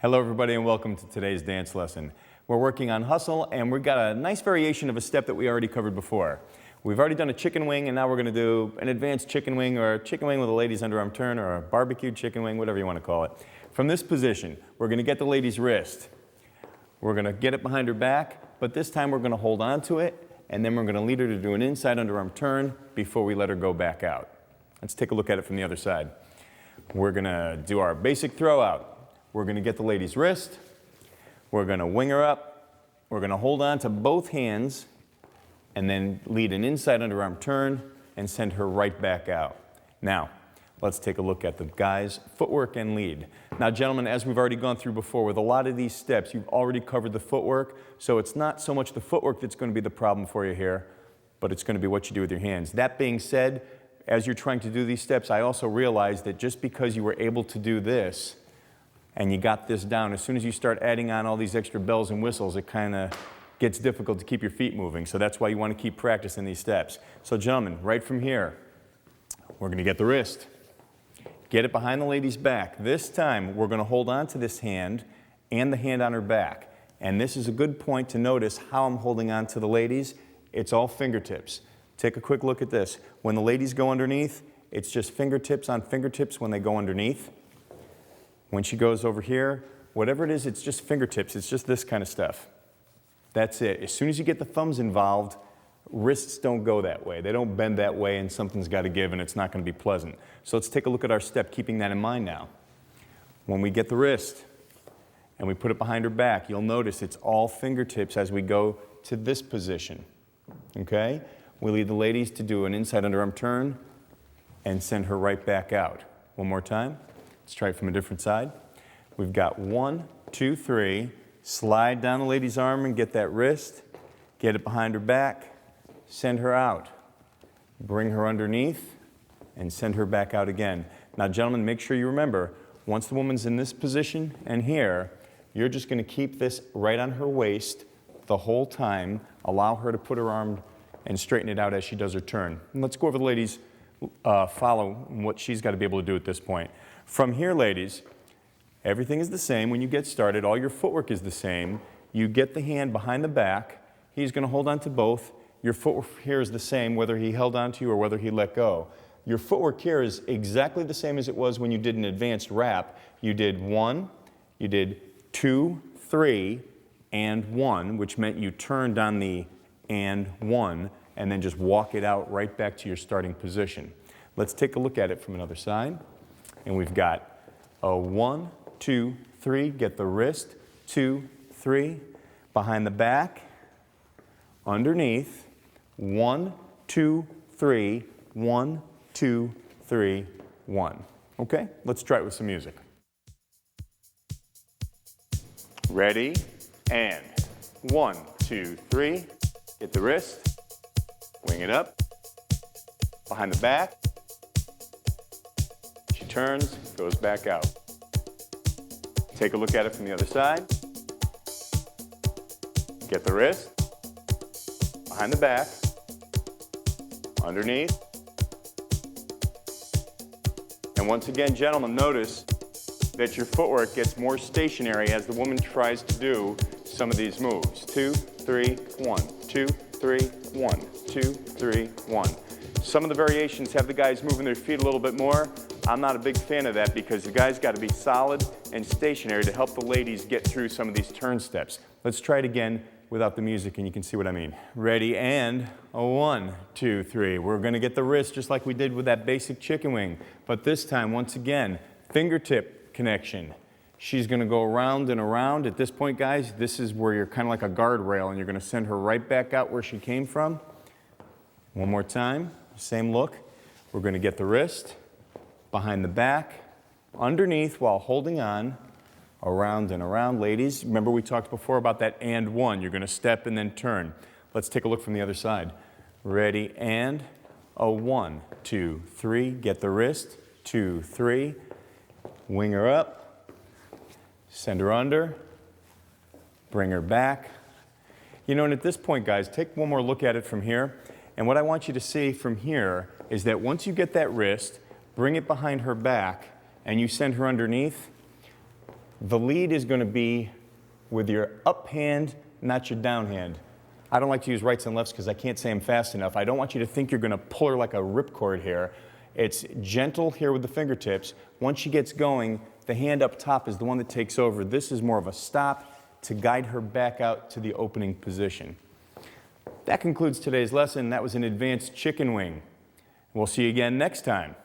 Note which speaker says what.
Speaker 1: Hello everybody and welcome to today's dance lesson. We're working on hustle and we've got a nice variation of a step that we already covered before. We've already done a chicken wing and now we're going to do an advanced chicken wing or a chicken wing with a lady's underarm turn or a barbecued chicken wing, whatever you want to call it. From this position, we're going to get the lady's wrist. We're going to get it behind her back, but this time we're going to hold on to it and then we're going to lead her to do an inside underarm turn before we let her go back out. Let's take a look at it from the other side. We're going to do our basic throw out. We're going to get the lady's wrist, we're going to wing her up, we're going to hold on to both hands and then lead an inside underarm turn and send her right back out. Now, let's take a look at the guy's footwork and lead. Now gentlemen, as we've already gone through before, with a lot of these steps, you've already covered the footwork, so it's not so much the footwork that's going to be the problem for you here, but it's going to be what you do with your hands. That being said, as you're trying to do these steps, I also realize that just because you were able to do this, and you got this down, as soon as you start adding on all these extra bells and whistles, it kind of gets difficult to keep your feet moving. So that's why you want to keep practicing these steps. So gentlemen, right from here, we're going to get the wrist. Get it behind the lady's back. This time, we're going to hold on to this hand and the hand on her back. And this is a good point to notice how I'm holding on to the ladies. It's all fingertips. Take a quick look at this. When the ladies go underneath, it's just fingertips on fingertips when they go underneath. When she goes over here, whatever it is, it's just fingertips. It's just this kind of stuff. That's it. As soon as you get the thumbs involved, wrists don't go that way. They don't bend that way and something's got to give and it's not going to be pleasant. So let's take a look at our step, keeping that in mind now. When we get the wrist and we put it behind her back, you'll notice it's all fingertips as we go to this position. Okay? We lead the ladies to do an inside underarm turn and send her right back out. One more time. Let's try it from a different side. We've got 1, 2, 3. Slide down the lady's arm and get that wrist. Get it behind her back. Send her out. Bring her underneath and send her back out again. Now, gentlemen, make sure you remember, once the woman's in this position and here, you're just going to keep this right on her waist the whole time. Allow her to put her arm and straighten it out as she does her turn. And let's go over the ladies' follow what she's got to be able to do at this point. From here, ladies, everything is the same. When you get started, all your footwork is the same. You get the hand behind the back. He's going to hold on to both. Your footwork here is the same, whether he held on to you or whether he let go. Your footwork here is exactly the same as it was when you did an advanced wrap. You did 1, you did 2, 3, and 1, which meant you turned on the and 1, and then just walk it out right back to your starting position. Let's take a look at it from another side. And we've got a 1, 2, 3, get the wrist, 2, 3, behind the back, underneath, 1, 2, 3, 1, 2, 3, 1. Okay, let's try it with some music. Ready, and 1, 2, 3, get the wrist, wing it up, behind the back, turns, goes back out. Take a look at it from the other side. Get the wrist, behind the back, underneath. And once again, gentlemen, notice that your footwork gets more stationary as the woman tries to do some of these moves. 2, 3, 1, 2, 3, 1, 2, 3, 1. Some of the variations have the guys moving their feet a little bit more. I'm not a big fan of that because the guy's got to be solid and stationary to help the ladies get through some of these turn steps. Let's try it again without the music and you can see what I mean. Ready, and a 1, 2, 3. We're going to get the wrist just like we did with that basic chicken wing. But this time, once again, fingertip connection. She's going to go around and around. At this point, guys, this is where you're kind of like a guardrail and you're going to send her right back out where she came from. One more time, same look. We're going to get the wrist, behind the back, underneath while holding on, around and around. Ladies, remember we talked before about that and 1. You're going to step and then turn. Let's take a look from the other side. Ready, and a 1, 2, 3. Get the wrist, 2, 3. Wing her up, send her under, bring her back. You know, and at this point, guys, take one more look at it from here. And what I want you to see from here is that once you get that wrist, bring it behind her back, and you send her underneath, The lead is going to be with your up hand, not your down hand. I don't like to use rights and lefts because I can't say them fast enough. I don't want you to think you're going to pull her like a ripcord here. It's gentle here with the fingertips. Once she gets going, the hand up top is the one that takes over. This is more of a stop to guide her back out to the opening position. That concludes today's lesson. That was an advanced chicken wing. We'll see you again next time.